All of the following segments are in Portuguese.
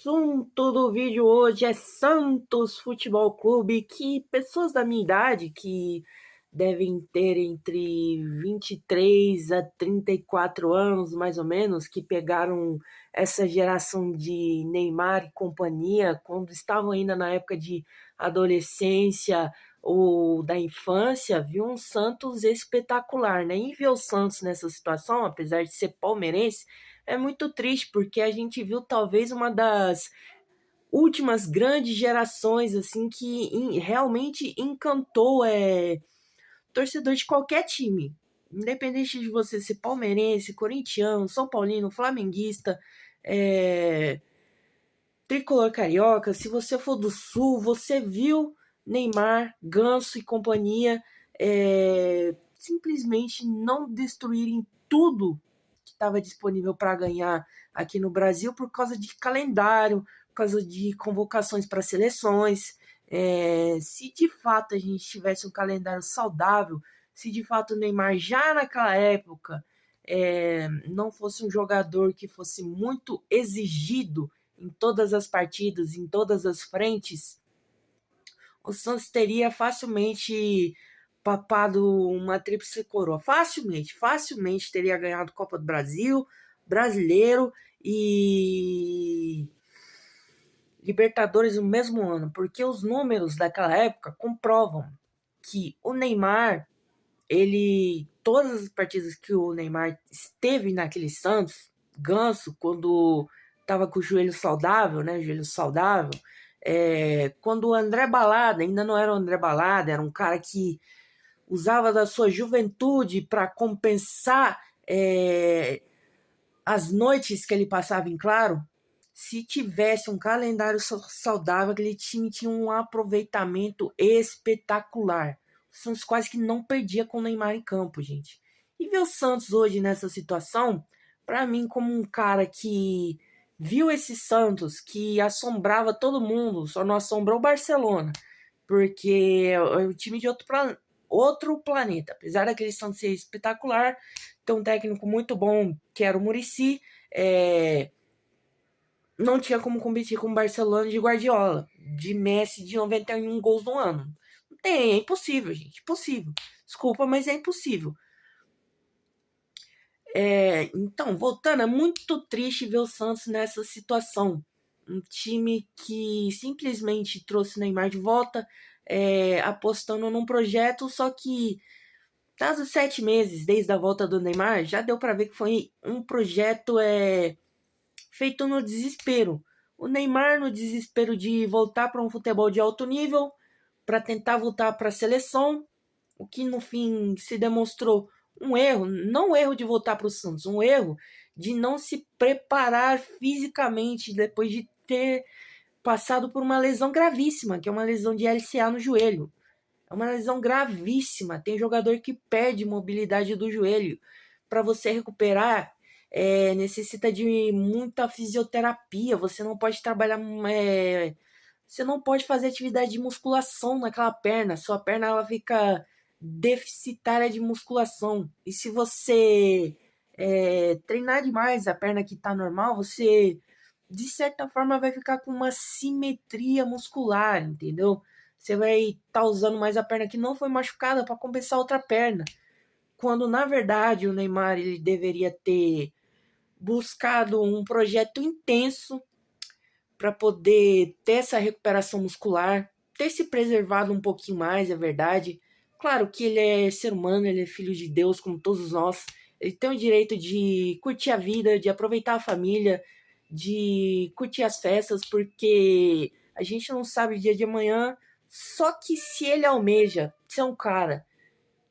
assunto do vídeo hoje é Santos Futebol Clube, que pessoas da minha idade, que devem ter entre 23 a 34 anos, mais ou menos, que pegaram essa geração de Neymar e companhia, quando estavam ainda na época de adolescência ou da infância, viu um Santos espetacular, né? E ver o Santos nessa situação, apesar de ser palmeirense, é muito triste, porque a gente viu talvez uma das últimas grandes gerações assim que realmente encantou torcedor de qualquer time. Independente de você ser palmeirense, corintiano, são paulino, flamenguista, tricolor carioca, se você for do sul, você viu Neymar, Ganso e companhia simplesmente não destruírem tudo que estava disponível para ganhar aqui no Brasil por causa de calendário, por causa de convocações para seleções. Se de fato a gente tivesse um calendário saudável, se de fato o Neymar já naquela época não fosse um jogador que fosse muito exigido em todas as partidas, em todas as frentes, o Santos teria facilmente papado uma tríplice coroa. Facilmente teria ganhado Copa do Brasil, Brasileiro e Libertadores no mesmo ano, porque os números daquela época comprovam que o Neymar, todas as partidas que o Neymar esteve naquele Santos, Ganso, quando estava com o joelho saudável, né, quando o André Balada, ainda não era o André Balada, era um cara que usava da sua juventude para compensar as noites que ele passava em claro. Se tivesse um calendário saudável, aquele time tinha um aproveitamento espetacular. O Santos quase que não perdia com o Neymar em campo, gente. E ver o Santos hoje nessa situação, para mim, como um cara que viu esse Santos, que assombrava todo mundo, só não assombrou o Barcelona, porque é o time de outro planeta. Apesar daquele Santos ser espetacular, ter um técnico muito bom, que era o Muricy, não tinha como competir com o Barcelona de Guardiola, de Messi de 91 gols no ano. Não tem, é impossível, gente. Impossível. Desculpa, mas é impossível. Então, voltando, é muito triste ver o Santos nessa situação. Um time que simplesmente trouxe o Neymar de volta, apostando num projeto, só que caso 7 meses desde a volta do Neymar, já deu para ver que foi um projeto feito no desespero. O Neymar no desespero de voltar para um futebol de alto nível, para tentar voltar para a seleção, o que no fim se demonstrou um erro, não um erro de voltar para o Santos, um erro de não se preparar fisicamente depois de ter passado por uma lesão gravíssima, que é uma lesão de LCA no joelho. É uma lesão gravíssima. Tem jogador que perde mobilidade do joelho. Para você recuperar, necessita de muita fisioterapia. Você não pode trabalhar. Você não pode fazer atividade de musculação naquela perna. Sua perna ela fica deficitária de musculação. E se você treinar demais a perna que está normal, você de certa forma vai ficar com uma simetria muscular, entendeu? Você vai estar usando mais a perna que não foi machucada para compensar a outra perna. Quando na verdade o Neymar ele deveria ter buscado um projeto intenso para poder ter essa recuperação muscular, ter se preservado um pouquinho mais, é verdade. Claro que ele é ser humano, ele é filho de Deus, como todos nós. Ele tem o direito de curtir a vida, de aproveitar a família, de curtir as festas, porque a gente não sabe o dia de amanhã. Só que se ele almeja ser um cara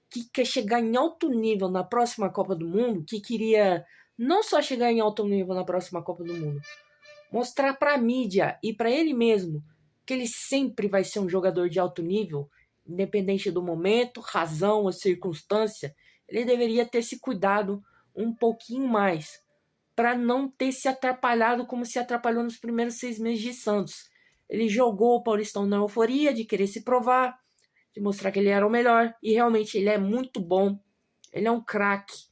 que quer chegar em alto nível na próxima Copa do Mundo, que queria não só chegar em alto nível na próxima Copa do Mundo, mostrar para a mídia e para ele mesmo que ele sempre vai ser um jogador de alto nível, independente do momento, razão ou circunstância, ele deveria ter se cuidado um pouquinho mais para não ter se atrapalhado como se atrapalhou nos primeiros 6 meses de Santos. Ele jogou o Paulistão na euforia de querer se provar, de mostrar que ele era o melhor, e realmente ele é muito bom, ele é um craque,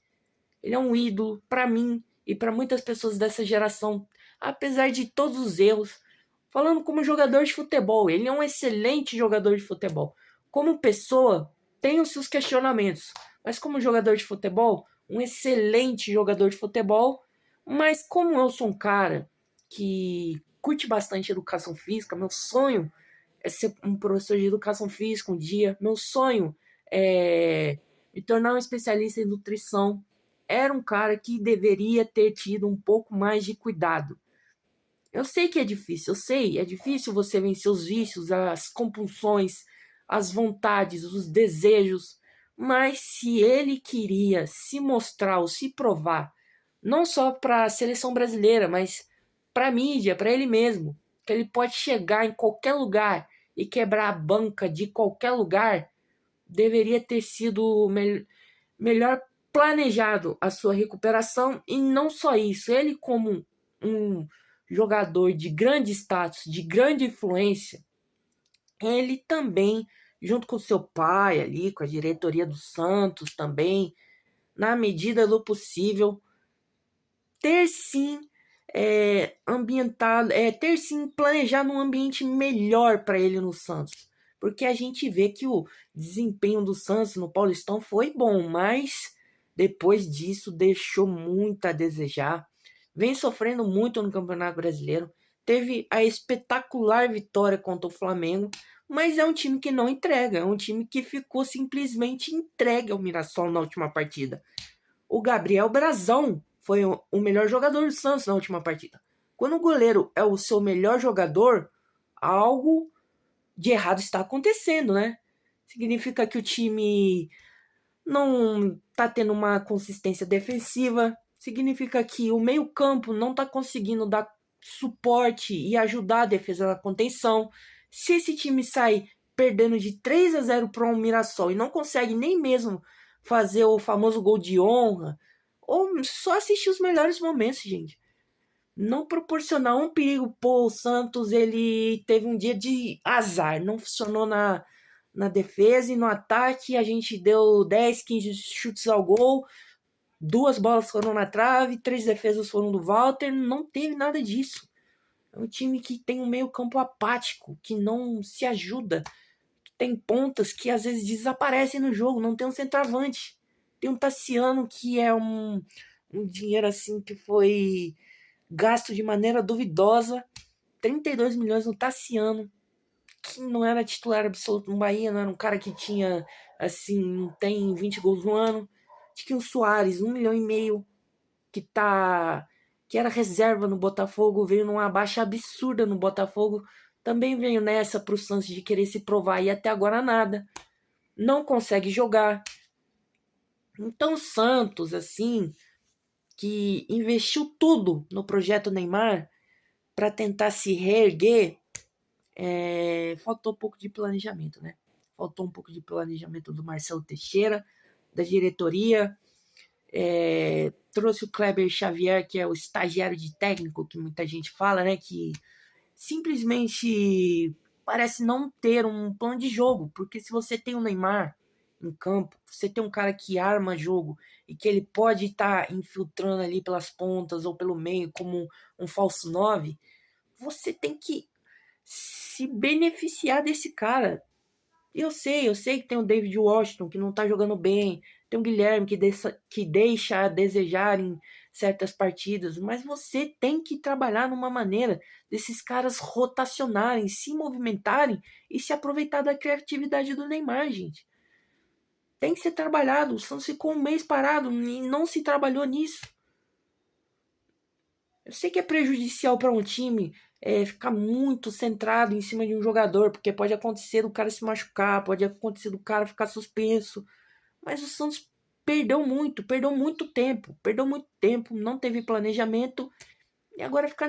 ele é um ídolo para mim e para muitas pessoas dessa geração. apesar de todos os erros. Falando como jogador de futebol, ele é um excelente jogador de futebol. Como pessoa, tem os seus questionamentos, mas como jogador de futebol, um excelente jogador de futebol. Mas como eu sou um cara que curte bastante educação física, meu sonho é ser um professor de educação física um dia. Meu sonho é me tornar um especialista em nutrição. Era um cara que deveria ter tido um pouco mais de cuidado. Eu sei que é difícil, eu sei, é difícil você vencer os vícios, as compulsões, as vontades, os desejos, mas se ele queria se mostrar ou se provar, não só para a seleção brasileira, mas para a mídia, para ele mesmo, que ele pode chegar em qualquer lugar e quebrar a banca de qualquer lugar, deveria ter sido melhor planejado a sua recuperação. E não só isso, ele como um jogador de grande status, de grande influência, ele também, junto com seu pai ali, com a diretoria do Santos também, na medida do possível, ter sim ter sim planejado um ambiente melhor para ele no Santos. Porque a gente vê que o desempenho do Santos no Paulistão foi bom, mas depois disso deixou muito a desejar. Vem sofrendo muito no Campeonato Brasileiro. Teve a espetacular vitória contra o Flamengo, mas é um time que não entrega. É um time que ficou simplesmente entregue ao Mirassol na última partida. O Gabriel Brazão foi o melhor jogador do Santos na última partida. Quando o goleiro é o seu melhor jogador, algo de errado está acontecendo, né? Significa que o time não está tendo uma consistência defensiva, significa que o meio-campo não está conseguindo dar suporte e ajudar a defesa na contenção. Se esse time sai perdendo de 3-0 para um Mirassol e não consegue nem mesmo fazer o famoso gol de honra, ou só assistir os melhores momentos, gente. Não proporcionar um perigo. Pô, o Santos, ele teve um dia de azar, não funcionou na defesa e no ataque. A gente deu 10, 15 chutes ao gol, 2 bolas foram na trave, 3 defesas foram do Walter. Não teve nada disso. É um time que tem um meio campo apático, que não se ajuda, que tem pontas que às vezes desaparecem no jogo, não tem um centroavante. Tem um Tassiano que é um dinheiro assim que foi gasto de maneira duvidosa. 32 milhões no Tassiano, que não era titular absoluto no Bahia, não era um cara que tinha, assim, não tem 20 gols no ano. Tinha o Soares, 1,5 milhão, que era reserva no Botafogo, veio numa baixa absurda no Botafogo, também veio nessa pro Santos de querer se provar e até agora nada. Não consegue jogar. Então o Santos, assim, que investiu tudo no projeto Neymar para tentar se reerguer, faltou um pouco de planejamento, né? Faltou um pouco de planejamento do Marcelo Teixeira, da diretoria. Trouxe o Kleber Xavier, que é o estagiário de técnico, que muita gente fala, né? Que simplesmente parece não ter um plano de jogo. Porque se você tem o Neymar em campo, você tem um cara que arma jogo e que ele pode estar infiltrando ali pelas pontas ou pelo meio como um falso 9, você tem que se beneficiar desse cara. Eu sei que tem o David Washington que não tá jogando bem, tem o Guilherme que deixa a desejar em certas partidas, mas você tem que trabalhar numa maneira desses caras rotacionarem, se movimentarem e se aproveitar da criatividade do Neymar, gente. Tem que ser trabalhado. O Santos ficou um mês parado e não se trabalhou nisso. Eu sei que é prejudicial para um time ficar muito centrado em cima de um jogador, porque pode acontecer do cara se machucar, pode acontecer do cara ficar suspenso. Mas o Santos perdeu muito tempo, não teve planejamento e agora fica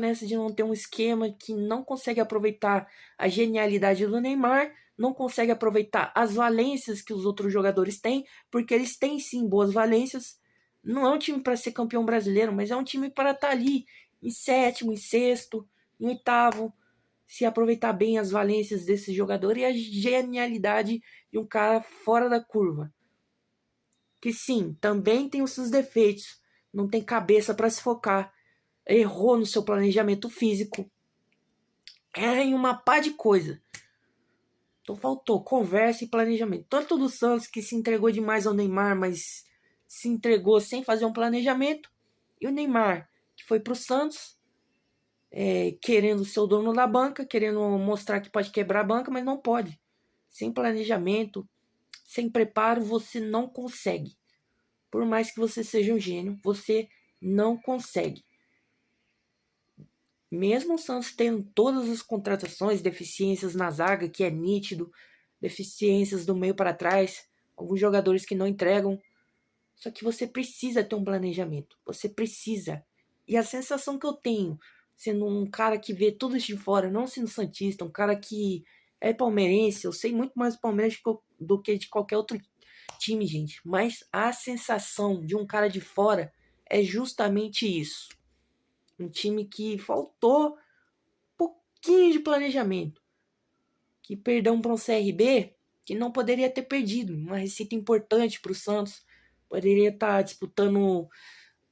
nessa de não ter um esquema, que não consegue aproveitar a genialidade do Neymar, não consegue aproveitar as valências que os outros jogadores têm, porque eles têm sim boas valências. Não é um time para ser campeão brasileiro, mas é um time para estar ali em sétimo, em sexto, em oitavo, se aproveitar bem as valências desse jogador e a genialidade de um cara fora da curva. Que sim, também tem os seus defeitos, não tem cabeça para se focar, errou no seu planejamento físico, erra em uma pá de coisa. Então faltou conversa e planejamento. Tanto do Santos, que se entregou demais ao Neymar, mas se entregou sem fazer um planejamento, e o Neymar, que foi pro Santos, querendo ser o dono da banca, querendo mostrar que pode quebrar a banca, mas não pode. Sem planejamento, sem preparo, você não consegue. Por mais que você seja um gênio, você não consegue. Mesmo o Santos tendo todas as contratações, deficiências na zaga, que é nítido, deficiências do meio para trás, alguns jogadores que não entregam. Só que você precisa ter um planejamento. Você precisa. E a sensação que eu tenho, sendo um cara que vê tudo isso de fora, não sendo santista, um cara que é palmeirense, eu sei muito mais do Palmeiras do que de qualquer outro time, gente. Mas a sensação de um cara de fora é justamente isso. Um time que faltou um pouquinho de planejamento. Que perdão para um CRB que não poderia ter perdido. Uma receita importante para o Santos. Poderia estar disputando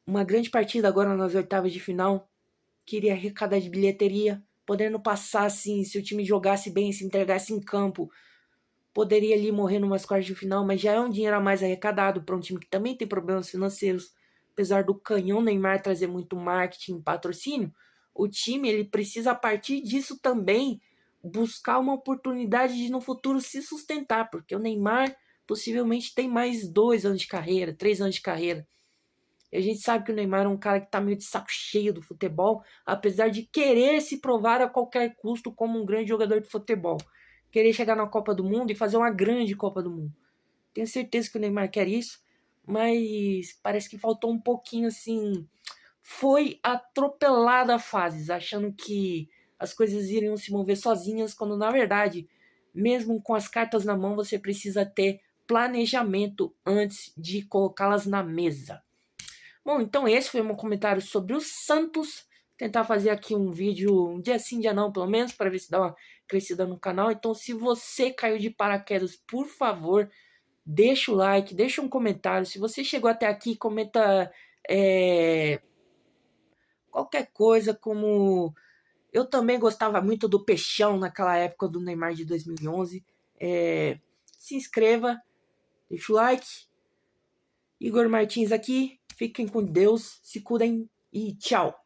uma grande partida agora nas oitavas de final. Queria arrecadar de bilheteria. Podendo passar assim, se o time jogasse bem, se entregasse em campo. Poderia ali morrer numas quartas de final, mas já é um dinheiro a mais arrecadado para um time que também tem problemas financeiros. Apesar do canhão Neymar trazer muito marketing e patrocínio, o time ele precisa, a partir disso também, buscar uma oportunidade de no futuro se sustentar, porque o Neymar possivelmente tem mais 2 anos de carreira, 3 anos de carreira. E a gente sabe que o Neymar é um cara que tá meio de saco cheio do futebol, apesar de querer se provar a qualquer custo como um grande jogador de futebol. Querer chegar na Copa do Mundo e fazer uma grande Copa do Mundo. Tenho certeza que o Neymar quer isso, mas parece que faltou um pouquinho assim. Foi atropelada a fases, achando que as coisas iriam se mover sozinhas, quando na verdade, mesmo com as cartas na mão, você precisa ter planejamento antes de colocá-las na mesa. Bom, então esse foi meu comentário sobre o Santos. Tentar fazer aqui um vídeo um dia sim, dia não, pelo menos, para ver se dá uma crescida no canal. Então, se você caiu de paraquedas, por favor, deixa o like, deixa um comentário. Se você chegou até aqui, comenta qualquer coisa, como eu também gostava muito do Peixão naquela época do Neymar de 2011. Se inscreva, deixa o like. Igor Martins aqui. Fiquem com Deus, se cuidem e tchau.